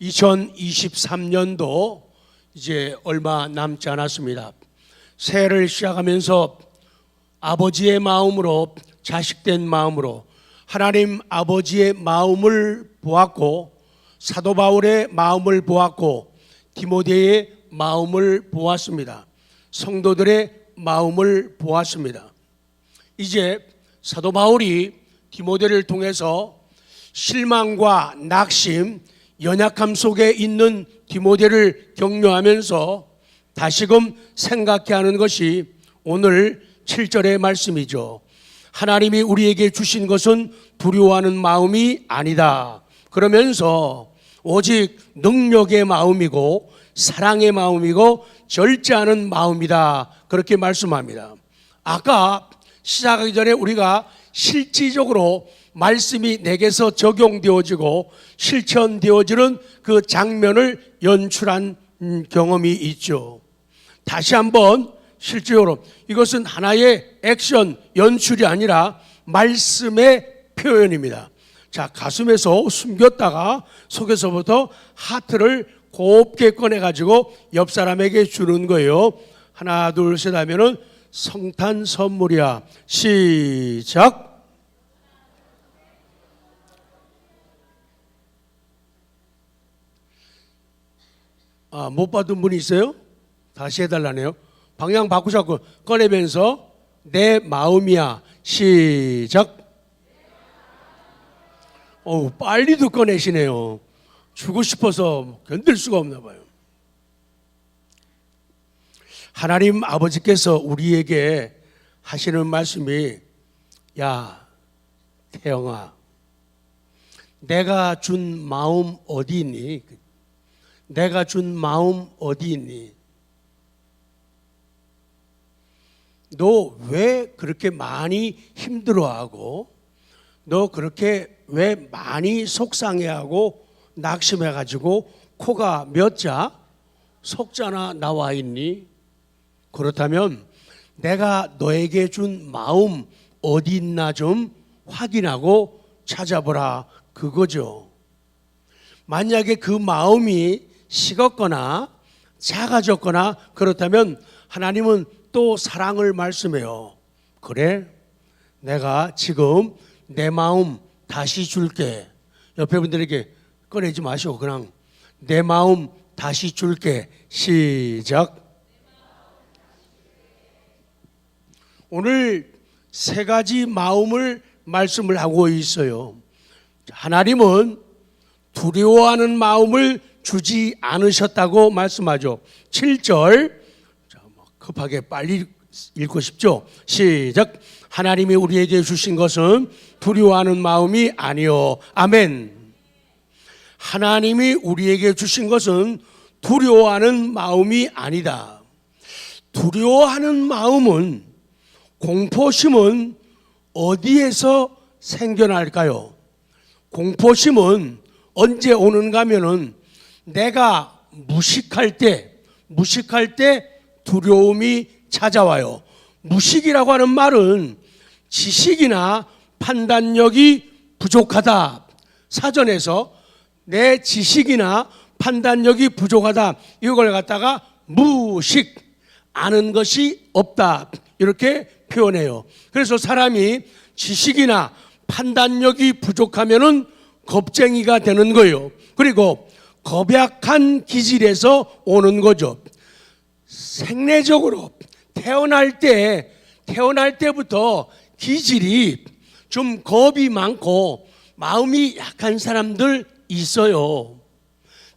2023년도 이제 얼마 남지 않았습니다. 새해를 시작하면서 아버지의 마음으로, 자식된 마음으로 하나님 아버지의 마음을 보았고, 사도 바울의 마음을 보았고, 디모데의 마음을 보았습니다. 성도들의 마음을 보았습니다. 이제 사도 바울이 디모데를 통해서 실망과 낙심, 연약함 속에 있는 디모데를 격려하면서 다시금 생각해 하는 것이 오늘 7절의 말씀이죠. 하나님이 우리에게 주신 것은 두려워하는 마음이 아니다. 그러면서 오직 능력의 마음이고 사랑의 마음이고 절제하는 마음이다. 그렇게 말씀합니다. 아까 시작하기 전에 우리가 실질적으로 말씀이 내게서 적용되어지고 실천되어지는 그 장면을 연출한 경험이 있죠. 다시 한번 실질적으로 이것은 하나의 액션 연출이 아니라 말씀의 표현입니다. 자, 가슴에서 숨겼다가 속에서부터 하트를 곱게 꺼내가지고 옆 사람에게 주는 거예요. 하나 둘 셋 하면은 성탄 선물이야. 시작. 못 받은 분이 있어요? 다시 해달라네요. 방향 바꾸자고 꺼내면서 내 마음이야. 시작. 빨리도 꺼내시네요. 주고 싶어서 견딜 수가 없나 봐요. 하나님 아버지께서 우리에게 하시는 말씀이, 야 태영아, 내가 준 마음 어디 있니? 내가 준 마음 어디 있니? 너 왜 그렇게 많이 힘들어하고, 너 그렇게 왜 많이 속상해하고 낙심해가지고 코가 몇 자, 석자나 나와 있니? 그렇다면 내가 너에게 준 마음 어디 있나 좀 확인하고 찾아보라, 그거죠. 만약에 그 마음이 식었거나 작아졌거나 그렇다면 하나님은 또 사랑을 말씀해요. 그래, 내가 지금 내 마음 다시 줄게. 옆에 분들에게 꺼내지 마시고 그냥 내 마음 다시 줄게. 시작. 오늘 세 가지 마음을 말씀을 하고 있어요. 하나님은 두려워하는 마음을 주지 않으셨다고 말씀하죠. 7절 급하게 빨리 읽고 싶죠. 시작. 하나님이 우리에게 주신 것은 두려워하는 마음이 아니요. 아멘. 하나님이 우리에게 주신 것은 두려워하는 마음이 아니다. 두려워하는 마음은, 공포심은 어디에서 생겨날까요? 공포심은 언제 오는가 하면은 내가 무식할 때 두려움이 찾아와요. 무식이라고 하는 말은 지식이나 판단력이 부족하다. 사전에서 내 지식이나 판단력이 부족하다, 이걸 갖다가 무식, 아는 것이 없다, 이렇게 표현해요. 그래서 사람이 지식이나 판단력이 부족하면은 겁쟁이가 되는 거예요. 그리고 겁약한 기질에서 오는 거죠. 생내적으로 태어날 때부터 기질이 좀 겁이 많고 마음이 약한 사람들 있어요.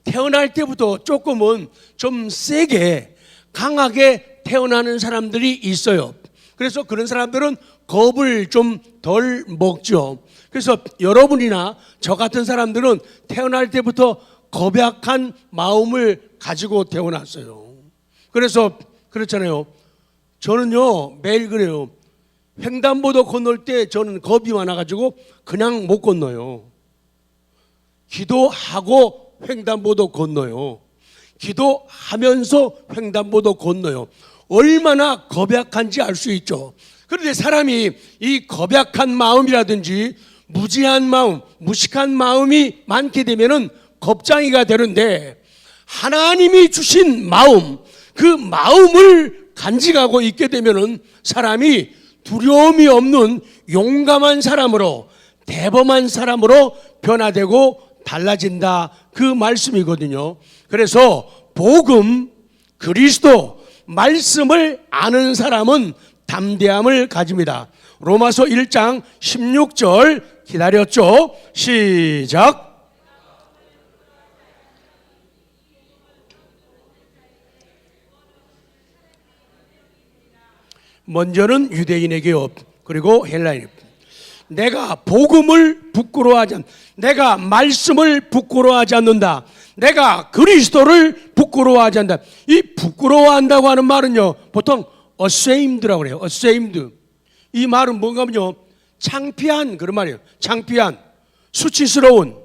태어날 때부터 조금은 좀 세게 강하게 태어나는 사람들이 있어요. 그래서 그런 사람들은 겁을 좀 덜 먹죠. 그래서 여러분이나 저 같은 사람들은 태어날 때부터 겁약한 마음을 가지고 태어났어요. 그래서 그렇잖아요. 저는요 매일 그래요. 횡단보도 건널 때 저는 겁이 많아가지고 그냥 못 건너요. 기도하고 횡단보도 건너요. 기도하면서 횡단보도 건너요. 얼마나 겁약한지 알 수 있죠. 그런데 사람이 이 겁약한 마음이라든지 무지한 마음, 무식한 마음이 많게 되면은 겁쟁이가 되는데, 하나님이 주신 마음, 그 마음을 간직하고 있게 되면은 사람이 두려움이 없는 용감한 사람으로, 대범한 사람으로 변화되고 달라진다, 그 말씀이거든요. 그래서 복음, 그리스도, 말씀을 아는 사람은 담대함을 가집니다. 로마서 1장 16절 기다렸죠? 시작. 먼저는 유대인에게 그리고 헬라인. 내가 복음을 부끄러워하지 않는다. 내가 말씀을 부끄러워하지 않는다. 내가 그리스도를 부끄러워하지 않는다. 이 부끄러워한다고 하는 말은요, 보통 ashamed라고 그래요. ashamed. 이 말은 뭔가 하면요, 창피한 그런 말이에요. 창피한, 수치스러운,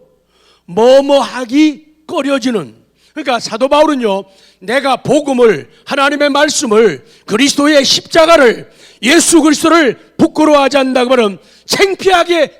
뭐뭐하기 꺼려지는. 그러니까 사도 바울은요, 내가 복음을, 하나님의 말씀을, 그리스도의 십자가를, 예수 그리스도를 부끄러워하지 않는다고 말하면 창피하게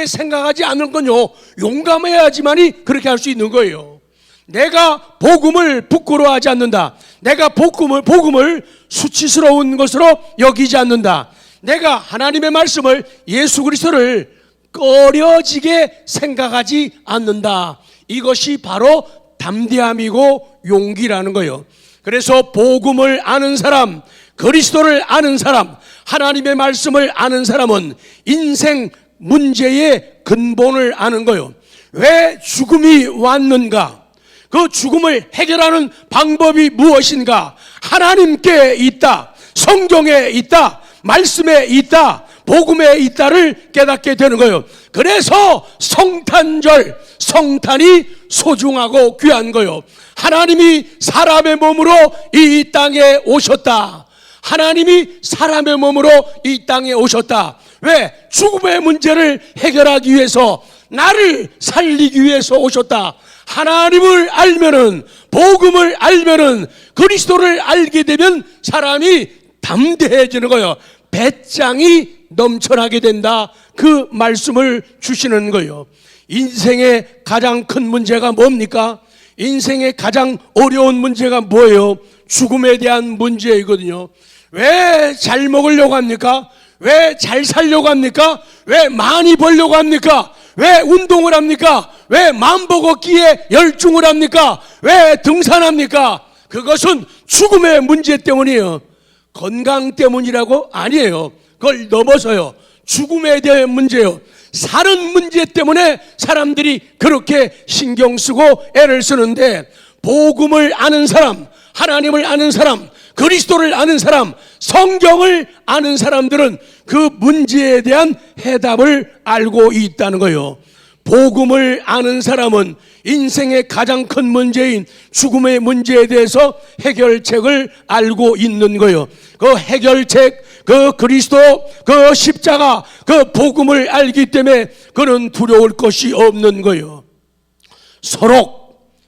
생각하지 않는 건요, 용감해야지만이 그렇게 할 수 있는 거예요. 내가 복음을 부끄러워하지 않는다. 내가 복음을 수치스러운 것으로 여기지 않는다. 내가 하나님의 말씀을, 예수 그리스도를 꺼려지게 생각하지 않는다. 이것이 바로 담대함이고 용기라는 거예요. 그래서 복음을 아는 사람, 그리스도를 아는 사람, 하나님의 말씀을 아는 사람은 인생 문제의 근본을 아는 거예요. 왜 죽음이 왔는가? 그 죽음을 해결하는 방법이 무엇인가? 하나님께 있다, 성경에 있다, 말씀에 있다, 복음에 있다를 깨닫게 되는 거예요. 그래서 성탄절, 성탄이 소중하고 귀한 거예요. 하나님이 사람의 몸으로 이 땅에 오셨다. 하나님이 사람의 몸으로 이 땅에 오셨다. 왜? 죽음의 문제를 해결하기 위해서, 나를 살리기 위해서 오셨다. 하나님을 알면은, 복음을 알면은, 그리스도를 알게 되면 사람이 담대해지는 거예요. 배짱이 넘쳐나게 된다. 그 말씀을 주시는 거예요. 인생의 가장 큰 문제가 뭡니까? 인생의 가장 어려운 문제가 뭐예요? 죽음에 대한 문제이거든요. 왜 잘 먹으려고 합니까? 왜 잘 살려고 합니까? 왜 많이 벌려고 합니까? 왜 운동을 합니까? 왜 만보 걷기에 열중을 합니까? 왜 등산합니까? 그것은 죽음의 문제 때문이에요. 건강 때문이라고? 아니에요. 그걸 넘어서요. 죽음에 대한 문제예요. 사는 문제 때문에 사람들이 그렇게 신경 쓰고 애를 쓰는데, 복음을 아는 사람, 하나님을 아는 사람, 그리스도를 아는 사람, 성경을 아는 사람들은 그 문제에 대한 해답을 알고 있다는 거예요. 복음을 아는 사람은 인생의 가장 큰 문제인 죽음의 문제에 대해서 해결책을 알고 있는 거예요. 그 해결책, 그 그리스도, 그 십자가, 그 복음을 알기 때문에 그는 두려울 것이 없는 거예요.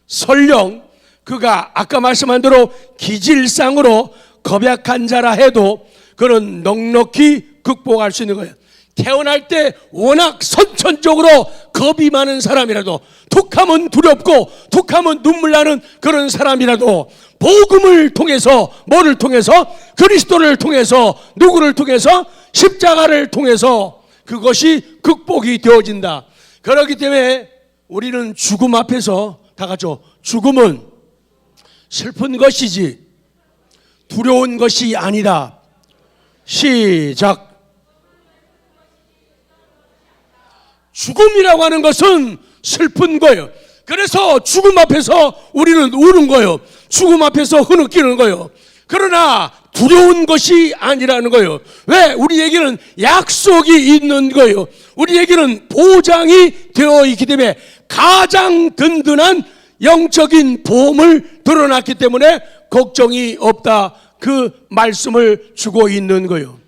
설령 그가 아까 말씀한 대로 기질상으로 겁약한 자라 해도 그는 넉넉히 극복할 수 있는 거예요. 태어날 때 워낙 선천적으로 겁이 많은 사람이라도, 툭하면 두렵고 툭하면 눈물 나는 그런 사람이라도 복음을 통해서, 뭐를 통해서? 그리스도를 통해서, 누구를 통해서? 십자가를 통해서 그것이 극복이 되어진다. 그렇기 때문에 우리는 죽음 앞에서 다 같이, 죽음은 슬픈 것이지 두려운 것이 아니다. 시작. 죽음이라고 하는 것은 슬픈 거예요. 그래서 죽음 앞에서 우리는 우는 거예요. 죽음 앞에서 흐느끼는 거예요. 그러나 두려운 것이 아니라는 거예요. 왜? 우리에게는 약속이 있는 거예요. 우리에게는 보장이 되어 있기 때문에 가장 든든한 영적인 보험을 드러났기 때문에 걱정이 없다. 그 말씀을 주고 있는 거예요.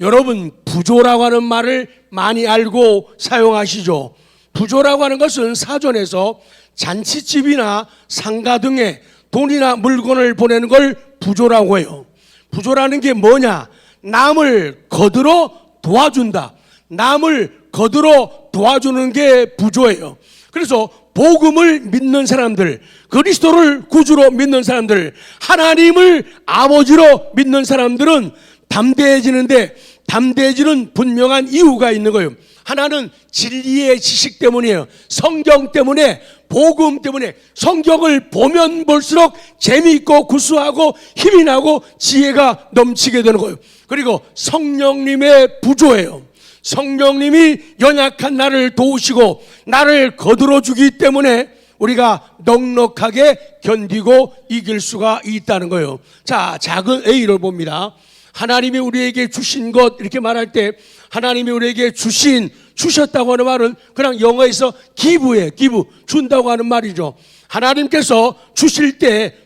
여러분, 부조라고 하는 말을 많이 알고 사용하시죠. 부조라고 하는 것은 사전에서 잔치집이나 상가 등에 돈이나 물건을 보내는 걸 부조라고 해요. 부조라는 게 뭐냐? 남을 거들어 도와준다. 남을 거들어 도와주는 게 부조예요. 그래서 복음을 믿는 사람들, 그리스도를 구주로 믿는 사람들, 하나님을 아버지로 믿는 사람들은 담대해지는데, 담대해지는 분명한 이유가 있는 거예요. 하나는 진리의 지식 때문이에요. 성경 때문에, 복음 때문에. 성경을 보면 볼수록 재미있고 구수하고 힘이 나고 지혜가 넘치게 되는 거예요. 그리고 성령님의 부조예요. 성령님이 연약한 나를 도우시고 나를 거들어주기 때문에 우리가 넉넉하게 견디고 이길 수가 있다는 거예요. 자, 작은 A를 봅니다. 하나님이 우리에게 주신 것, 이렇게 말할 때 하나님이 우리에게 주셨다고 하는 말은 그냥 영어에서 기부예요. 기부, 준다고 하는 말이죠. 하나님께서 주실 때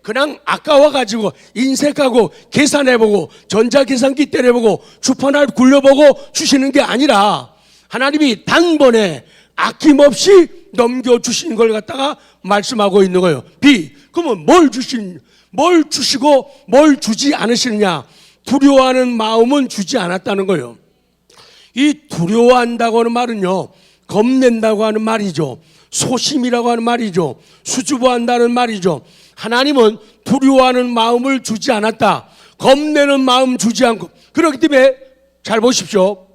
그냥 아까워가지고 인색하고 계산해보고 전자계산기 때려보고 주판을 굴려보고 주시는 게 아니라 하나님이 단번에 아낌없이 넘겨주신 걸 갖다가 말씀하고 있는 거예요. B, 그러면 뭘 주시고 뭘 주지 않으시느냐? 두려워하는 마음은 주지 않았다는 거예요. 이 두려워한다고 하는 말은요, 겁낸다고 하는 말이죠. 소심이라고 하는 말이죠. 수줍어한다는 말이죠. 하나님은 두려워하는 마음을 주지 않았다. 겁내는 마음 주지 않고. 그렇기 때문에 잘 보십시오.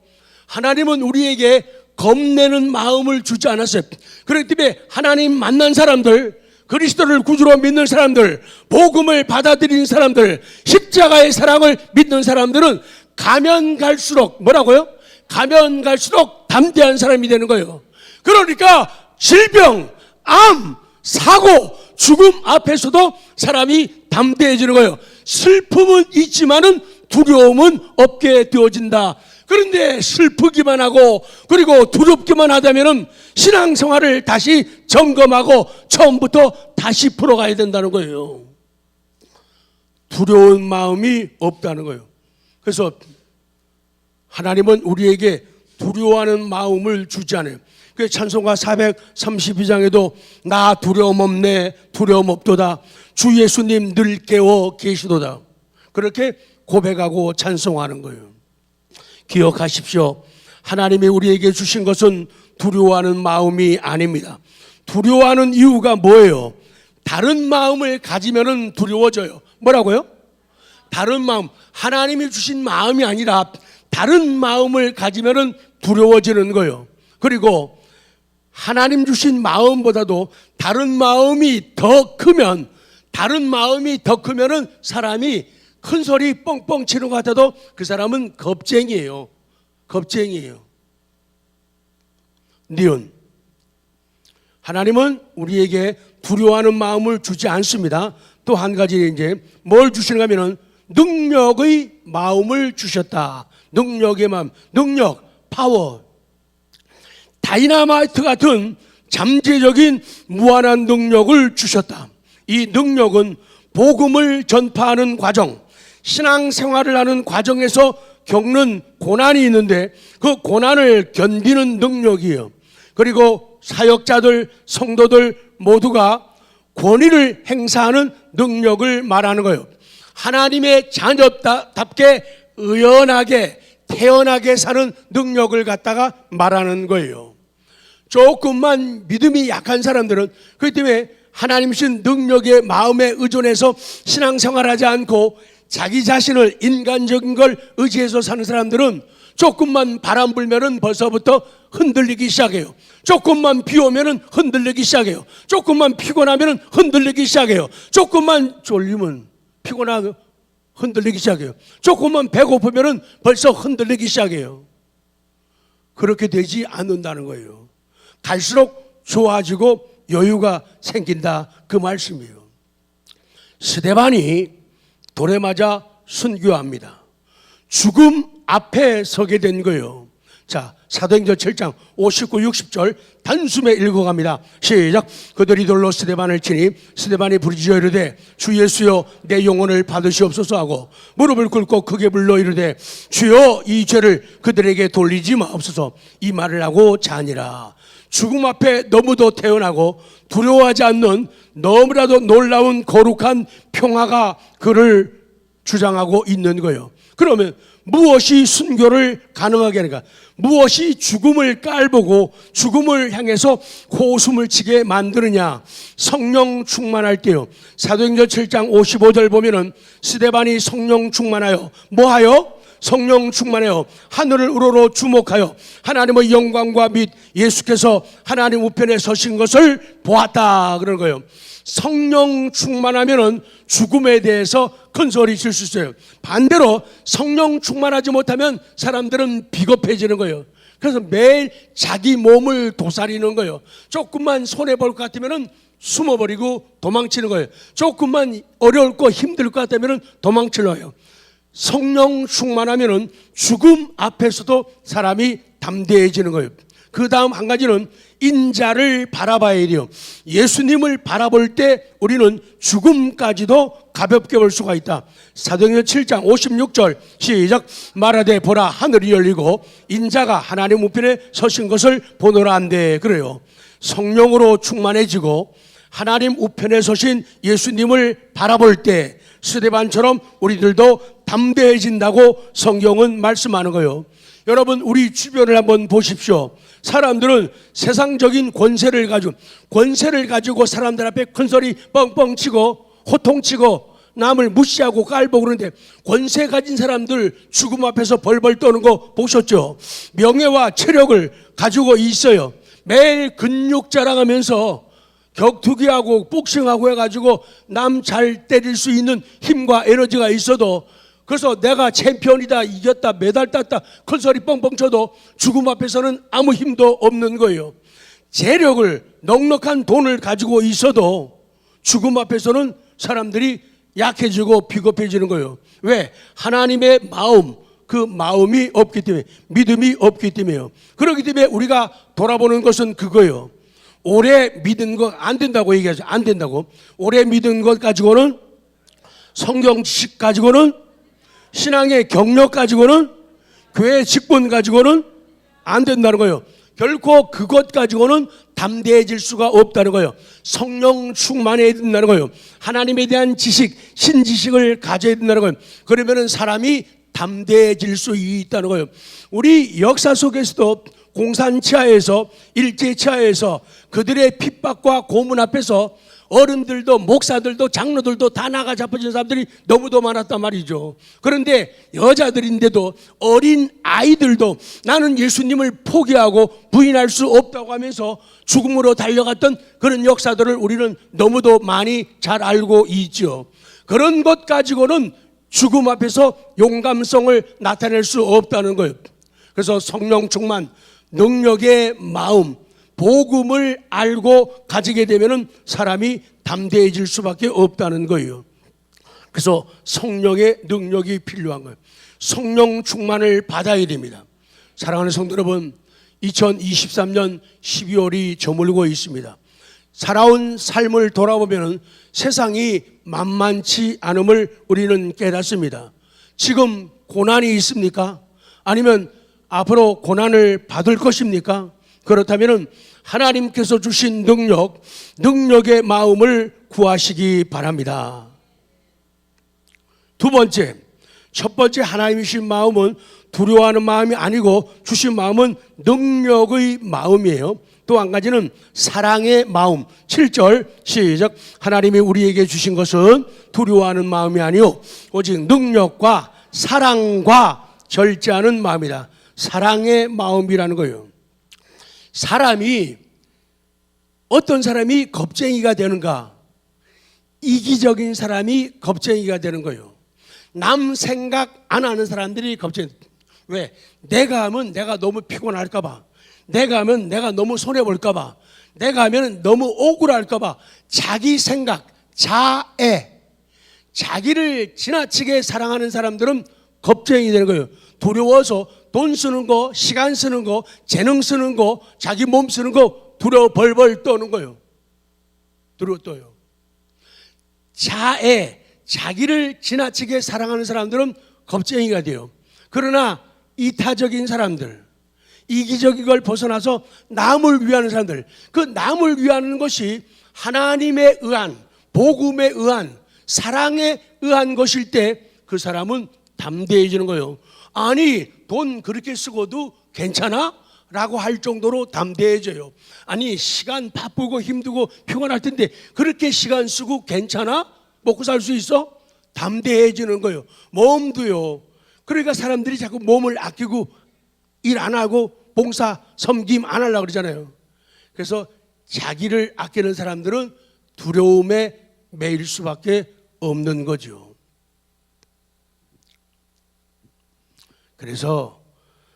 하나님은 우리에게 겁내는 마음을 주지 않았어요. 그렇기 때문에 하나님 만난 사람들, 그리스도를 구주로 믿는 사람들, 복음을 받아들이는 사람들, 십자가의 사랑을 믿는 사람들은 가면 갈수록 뭐라고요? 가면 갈수록 담대한 사람이 되는 거예요. 그러니까 질병, 암, 사고, 죽음 앞에서도 사람이 담대해지는 거예요. 슬픔은 있지만은 두려움은 없게 되어진다. 그런데 슬프기만 하고 그리고 두렵기만 하다면은 신앙생활을 다시 점검하고 처음부터 다시 풀어가야 된다는 거예요. 두려운 마음이 없다는 거예요. 그래서 하나님은 우리에게 두려워하는 마음을 주지 않아요. 그 찬송가 432장에도 나 두려움 없네, 두려움 없도다, 주 예수님 늘 깨워 계시도다, 그렇게 고백하고 찬송하는 거예요. 기억하십시오. 하나님이 우리에게 주신 것은 두려워하는 마음이 아닙니다. 두려워하는 이유가 뭐예요? 다른 마음을 가지면은 두려워져요. 뭐라고요? 다른 마음, 하나님이 주신 마음이 아니라 다른 마음을 가지면은 두려워지는 거예요. 그리고 하나님 주신 마음보다도 다른 마음이 더 크면은 사람이 큰 소리 뻥뻥 치는 것 같아도 그 사람은 겁쟁이에요. 니은, 하나님은 우리에게 두려워하는 마음을 주지 않습니다. 또 한 가지 이제 뭘 주시는가 하면은 능력의 마음을 주셨다. 능력의 마음, 능력, 파워. 다이나마이트 같은 잠재적인 무한한 능력을 주셨다. 이 능력은 복음을 전파하는 과정, 신앙생활을 하는 과정에서 겪는 고난이 있는데 그 고난을 견디는 능력이에요. 그리고 사역자들, 성도들 모두가 권위를 행사하는 능력을 말하는 거예요. 하나님의 자녀답게 의연하게 태연하게 사는 능력을 갖다가 말하는 거예요. 조금만 믿음이 약한 사람들은 그렇기 때문에 하나님 주신 능력의 마음에 의존해서 신앙생활하지 않고 자기 자신을 인간적인 걸 의지해서 사는 사람들은 조금만 바람 불면은 벌써부터 흔들리기 시작해요. 조금만 비 오면은 흔들리기 시작해요. 조금만 피곤하면은 흔들리기 시작해요. 조금만 졸리면 피곤하고 흔들리기 시작해요. 조금만 배고프면은 벌써 흔들리기 시작해요. 그렇게 되지 않는다는 거예요. 갈수록 좋아지고 여유가 생긴다, 그 말씀이에요. 스데반이 돌에 맞아 순교합니다. 죽음 앞에 서게 된 거예요. 자, 사도행전 7장 59, 60절 단숨에 읽어갑니다. 시작. 그들이 돌로 스데반을 치니 스데반이 부르짖어 이르되 주 예수여 내 영혼을 받으시옵소서 하고 무릎을 꿇고 크게 불러 이르되 주여 이 죄를 그들에게 돌리지 마옵소서, 이 말을 하고 자니라. 죽음 앞에 너무도 태어나고 두려워하지 않는 너무나도 놀라운 거룩한 평화가 그를 주장하고 있는 거예요. 그러면 무엇이 순교를 가능하게 하는가? 무엇이 죽음을 깔보고 죽음을 향해서 호숨을 치게 만드느냐? 성령 충만할 때요. 사도행전 7장 55절 보면은 스데반이 성령 충만하여 뭐하여? 성령 충만하여 하늘을 우러러 주목하여 하나님의 영광과 및 예수께서 하나님 우편에 서신 것을 보았다 그러는 거예요. 성령 충만하면은 죽음에 대해서 큰 소리 칠 수 있어요. 반대로 성령 충만하지 못하면 사람들은 비겁해지는 거예요. 그래서 매일 자기 몸을 도사리는 거예요. 조금만 손해볼 것 같으면은 숨어버리고 도망치는 거예요. 조금만 어려울 거 힘들 것 같으면은 도망치려요. 성령 충만하면은 죽음 앞에서도 사람이 담대해지는 거예요. 그 다음 한 가지는 인자를 바라봐야 돼요. 예수님을 바라볼 때 우리는 죽음까지도 가볍게 볼 수가 있다. 사도행전 7장 56절 시작. 말하되 보라 하늘이 열리고 인자가 하나님 우편에 서신 것을 보노라 한대. 그래요. 성령으로 충만해지고 하나님 우편에 서신 예수님을 바라볼 때 스데반처럼 우리들도 담대해진다고 성경은 말씀하는 거예요. 여러분 우리 주변을 한번 보십시오. 사람들은 세상적인 권세를 가지고 사람들 앞에 큰소리 뻥뻥 치고 호통치고 남을 무시하고 깔보고 그러는데 권세 가진 사람들 죽음 앞에서 벌벌 떠는 거 보셨죠? 명예와 체력을 가지고 있어요. 매일 근육 자랑하면서 격투기하고 복싱하고 해가지고 남 잘 때릴 수 있는 힘과 에너지가 있어도 그래서 내가 챔피언이다, 이겼다, 메달 땄다 큰소리 뻥뻥 쳐도 죽음 앞에서는 아무 힘도 없는 거예요. 재력을 넉넉한 돈을 가지고 있어도 죽음 앞에서는 사람들이 약해지고 비겁해지는 거예요. 왜? 하나님의 마음, 그 마음이 없기 때문에, 믿음이 없기 때문에요. 그렇기 때문에 우리가 돌아보는 것은 그거예요. 오래 믿은 거 안 된다고 얘기하죠. 안 된다고. 오래 믿은 것 가지고는, 성경 지식 가지고는, 신앙의 경력 가지고는, 교회 직분 가지고는 안 된다는 거예요. 결코 그것 가지고는 담대해질 수가 없다는 거예요. 성령 충만해야 된다는 거예요. 하나님에 대한 지식, 신지식을 가져야 된다는 거예요. 그러면은 사람이 담대해질 수 있다는 거예요. 우리 역사 속에서도 공산치하에서, 일제치하에서 그들의 핍박과 고문 앞에서 어른들도 목사들도 장로들도 다 나가 잡혀진 사람들이 너무도 많았단 말이죠. 그런데 여자들인데도 어린 아이들도 나는 예수님을 포기하고 부인할 수 없다고 하면서 죽음으로 달려갔던 그런 역사들을 우리는 너무도 많이 잘 알고 있죠. 그런 것 가지고는 죽음 앞에서 용감성을 나타낼 수 없다는 거예요. 그래서 성령 충만, 능력의 마음, 복음을 알고 가지게 되면은 사람이 담대해질 수밖에 없다는 거예요. 그래서 성령의 능력이 필요한 거예요. 성령 충만을 받아야 됩니다. 사랑하는 성도 여러분, 2023년 12월이 저물고 있습니다. 살아온 삶을 돌아보면 세상이 만만치 않음을 우리는 깨닫습니다. 지금 고난이 있습니까? 아니면 앞으로 고난을 받을 것입니까? 그렇다면 하나님께서 주신 능력의 마음을 구하시기 바랍니다. 두 번째, 첫 번째 하나님이 주신 마음은 두려워하는 마음이 아니고 주신 마음은 능력의 마음이에요. 또 한 가지는 사랑의 마음. 7절 시작. 하나님이 우리에게 주신 것은 두려워하는 마음이 아니요 오직 능력과 사랑과 절제하는 마음이다. 사랑의 마음이라는 거예요. 사람이, 어떤 사람이 겁쟁이가 되는가? 이기적인 사람이 겁쟁이가 되는 거예요. 남 생각 안 하는 사람들이 겁쟁이. 왜? 내가 하면 내가 너무 피곤할까 봐, 내가 하면 내가 너무 손해볼까 봐, 내가 하면 너무 억울할까 봐, 자기 생각, 자애, 자기를 지나치게 사랑하는 사람들은 겁쟁이 되는 거예요. 두려워서 돈 쓰는 거, 시간 쓰는 거, 재능 쓰는 거, 자기 몸 쓰는 거 두려워 벌벌 떠는 거예요. 두려워 떠요. 자애, 자기를 지나치게 사랑하는 사람들은 겁쟁이가 돼요. 그러나 이타적인 사람들, 이기적인 걸 벗어나서 남을 위하는 사람들, 그 남을 위하는 것이 하나님에 의한, 복음에 의한, 사랑에 의한 것일 때 그 사람은 담대해지는 거예요. 아니 돈 그렇게 쓰고도 괜찮아? 라고 할 정도로 담대해져요. 아니 시간 바쁘고 힘들고 피곤할 텐데 그렇게 시간 쓰고 괜찮아? 먹고 살 수 있어? 담대해지는 거예요. 몸도요. 그러니까 사람들이 자꾸 몸을 아끼고 일 안 하고 봉사 섬김 안 하려고 그러잖아요. 그래서 자기를 아끼는 사람들은 두려움에 매일 수밖에 없는 거죠. 그래서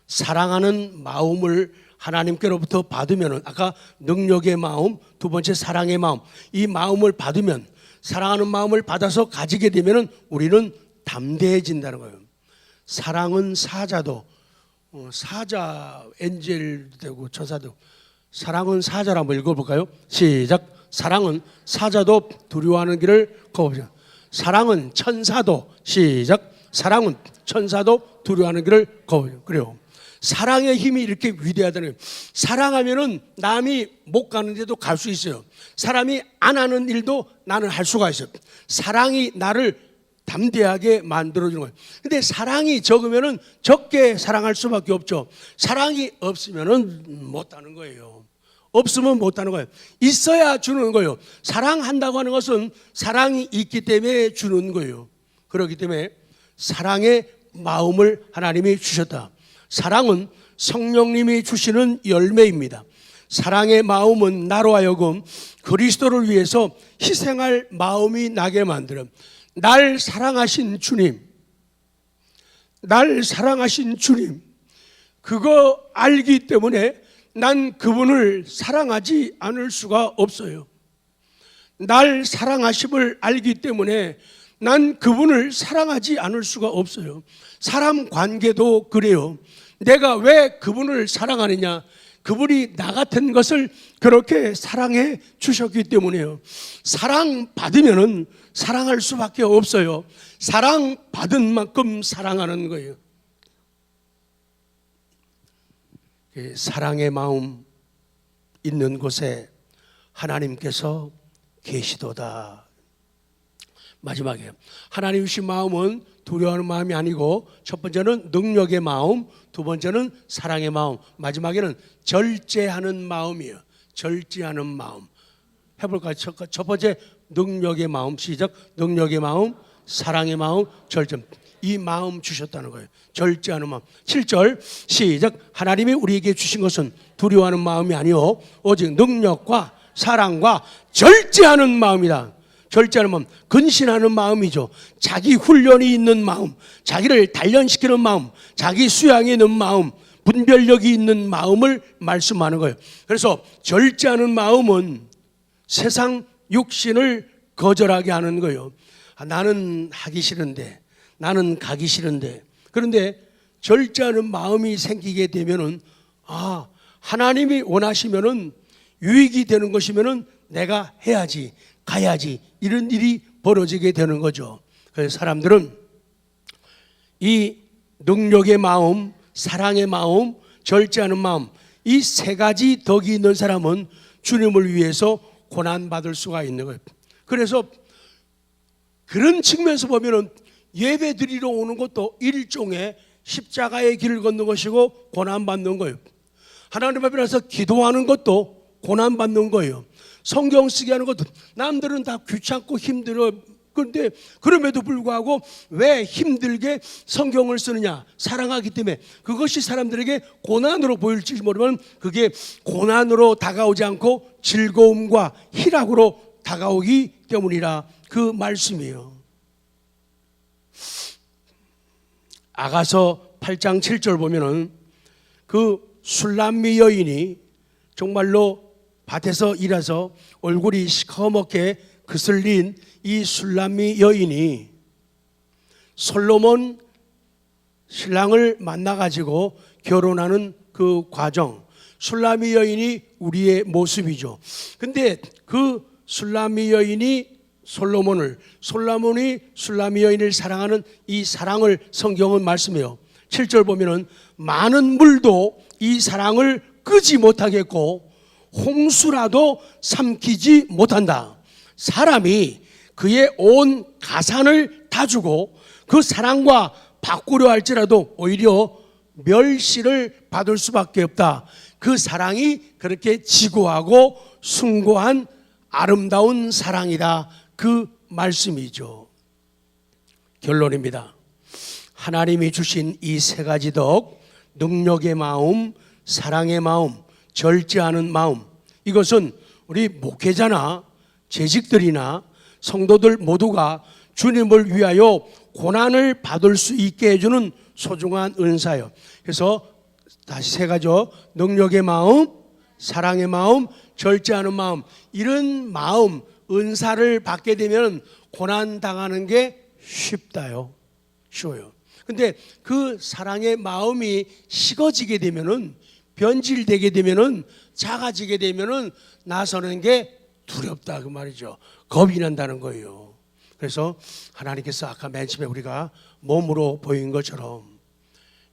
사랑하는 마음을 하나님께로부터 받으면, 아까 능력의 마음, 두 번째 사랑의 마음, 이 마음을 받으면, 사랑하는 마음을 받아서 가지게 되면 우리는 담대해진다는 거예요. 사랑은 사자도, 사자 엔젤도 되고 천사도, 사랑은 사자라 한번 읽어볼까요? 시작. 사랑은 사자도 두려워하는 길을 거부하죠. 사랑은 천사도, 시작. 사랑은 천사도 두려워하는 길을 거부하죠. 그래요. 사랑의 힘이 이렇게 위대하다는 거예요. 사랑하면은 남이 못 가는 데도 갈 수 있어요. 사람이 안 하는 일도 나는 할 수가 있어요. 사랑이 나를 담대하게 만들어주는 거예요. 근데 사랑이 적으면은 적게 사랑할 수밖에 없죠. 사랑이 없으면은 못하는 거예요. 없으면 못하는 거예요. 있어야 주는 거예요. 사랑한다고 하는 것은 사랑이 있기 때문에 주는 거예요. 그렇기 때문에 사랑의 마음을 하나님이 주셨다. 사랑은 성령님이 주시는 열매입니다. 사랑의 마음은 나로 하여금 그리스도를 위해서 희생할 마음이 나게 만들어. 날 사랑하신 주님, 날 사랑하신 주님, 그거 알기 때문에 난 그분을 사랑하지 않을 수가 없어요. 날 사랑하심을 알기 때문에 난 그분을 사랑하지 않을 수가 없어요. 사람 관계도 그래요. 내가 왜 그분을 사랑하느냐? 그분이 나 같은 것을 그렇게 사랑해 주셨기 때문에요. 사랑받으면은 사랑할 수밖에 없어요. 사랑받은 만큼 사랑하는 거예요. 사랑의 마음 있는 곳에 하나님께서 계시도다. 마지막에 하나님 주신 마음은 두려워하는 마음이 아니고, 첫 번째는 능력의 마음, 두 번째는 사랑의 마음, 마지막에는 절제하는 마음이에요. 절제하는 마음. 해볼까요? 첫 번째 능력의 마음, 시작. 능력의 마음, 사랑의 마음, 절제. 이 마음 주셨다는 거예요. 절제하는 마음. 7절 시작. 하나님이 우리에게 주신 것은 두려워하는 마음이 아니요 오직 능력과 사랑과 절제하는 마음이다. 절제하는 마음, 근신하는 마음이죠. 자기 훈련이 있는 마음, 자기를 단련시키는 마음, 자기 수양이 있는 마음, 분별력이 있는 마음을 말씀하는 거예요. 그래서 절제하는 마음은 세상 육신을 거절하게 하는 거예요. 나는 하기 싫은데, 나는 가기 싫은데. 그런데 절제하는 마음이 생기게 되면은, 하나님이 원하시면은, 유익이 되는 것이면은 내가 해야지, 가야지, 이런 일이 벌어지게 되는 거죠. 그래서 사람들은 이 능력의 마음, 사랑의 마음, 절제하는 마음, 이 세 가지 덕이 있는 사람은 주님을 위해서 고난받을 수가 있는 거예요. 그래서 그런 측면에서 보면은 예배 드리러 오는 것도 일종의 십자가의 길을 걷는 것이고 고난받는 거예요. 하나님 앞에 나서 기도하는 것도 고난받는 거예요. 성경 쓰게 하는 것도 남들은 다 귀찮고 힘들어. 그런데 그럼에도 불구하고 왜 힘들게 성경을 쓰느냐? 사랑하기 때문에. 그것이 사람들에게 고난으로 보일지 모르면 그게 고난으로 다가오지 않고 즐거움과 희락으로 다가오기 때문이라 그 말씀이에요. 아가서 8장 7절 보면은 그 술람미 여인이 정말로 밭에서 일해서 얼굴이 시커멓게 그슬린 이 술람미 여인이 솔로몬 신랑을 만나가지고 결혼하는 그 과정, 술람미 여인이 우리의 모습이죠. 근데 그 술람미 여인이 솔로몬이 술람미 여인을 사랑하는 이 사랑을 성경은 말씀해요. 7절 보면은 많은 물도 이 사랑을 끄지 못하겠고 홍수라도 삼키지 못한다. 사람이 그의 온 가산을 다 주고 그 사랑과 바꾸려 할지라도 오히려 멸시를 받을 수밖에 없다. 그 사랑이 그렇게 지고하고 숭고한 아름다운 사랑이다. 그 말씀이죠. 결론입니다. 하나님이 주신 이 세 가지 덕, 능력의 마음, 사랑의 마음, 절제하는 마음, 이것은 우리 목회자나 재직들이나 성도들 모두가 주님을 위하여 고난을 받을 수 있게 해주는 소중한 은사예요. 그래서 다시 세 가지죠. 능력의 마음, 사랑의 마음, 절제하는 마음. 이런 마음, 은사를 받게 되면 고난 당하는 게 쉽다요. 쉬워요. 근데 그 사랑의 마음이 식어지게 되면은, 변질되게 되면은, 작아지게 되면은 나서는 게 두렵다 그 말이죠. 겁이 난다는 거예요. 그래서 하나님께서 아까 맨 처음에 우리가 몸으로 보인 것처럼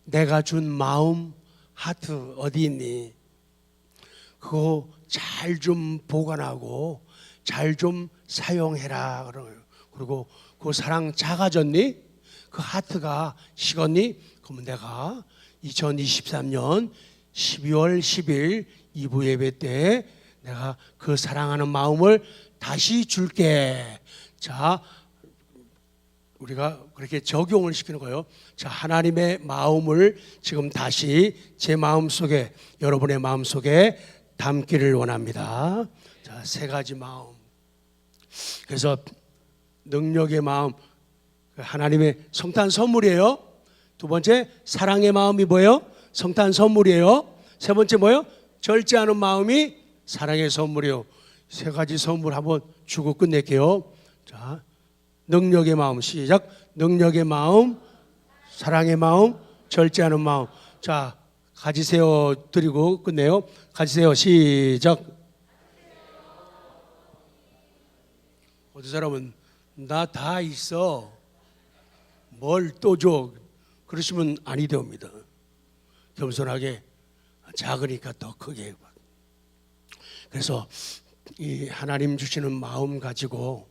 내가 준 마음, 하트 어디 있니? 그거 잘 좀 보관하고 잘 좀 사용해라. 그리고 그 사랑 작아졌니? 그 하트가 식었니? 그러면 내가 2023년 12월 10일 2부 예배 때 내가 그 사랑하는 마음을 다시 줄게. 자, 우리가 그렇게 적용을 시키는 거예요. 자, 하나님의 마음을 지금 다시 제 마음 속에, 여러분의 마음 속에 담기를 원합니다. 자, 세 가지 마음. 그래서 능력의 마음, 하나님의 성탄 선물이에요. 두 번째, 사랑의 마음이 뭐예요? 성탄 선물이에요. 세 번째 뭐예요? 절제하는 마음이 사랑의 선물이에요. 세 가지 선물 한번 주고 끝낼게요. 자, 능력의 마음 시작. 능력의 마음, 사랑의 마음, 절제하는 마음. 자, 가지세요 드리고 끝내요. 가지세요 시작. 어떤 사람은 나 다 있어, 뭘 또 줘, 그러시면 아니 됩니다. 겸손하게 작으니까 더 크게. 그래서 이 하나님 주시는 마음 가지고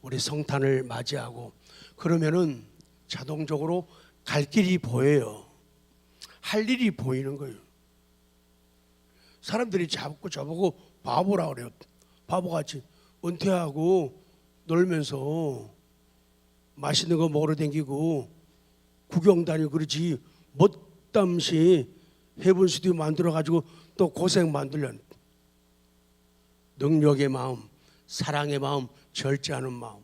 우리 성탄을 맞이하고 그러면은 자동적으로 갈 길이 보여요. 할 일이 보이는 거예요. 사람들이 자꾸 저보고 바보라 그래요. 바보같이 은퇴하고 놀면서 맛있는 거 먹으러 다니고 구경 다니고 그러지 못담시 해본 스튜디오 만들어가지고 또 고생 만들려는. 능력의 마음, 사랑의 마음, 절제하는 마음.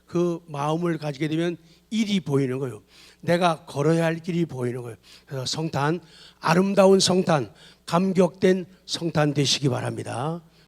그 마음을 가지게 되면 일이 보이는 거예요. 내가 걸어야 할 길이 보이는 거예요. 그래서 성탄, 아름다운 성탄, 감격된 성탄 되시기 바랍니다.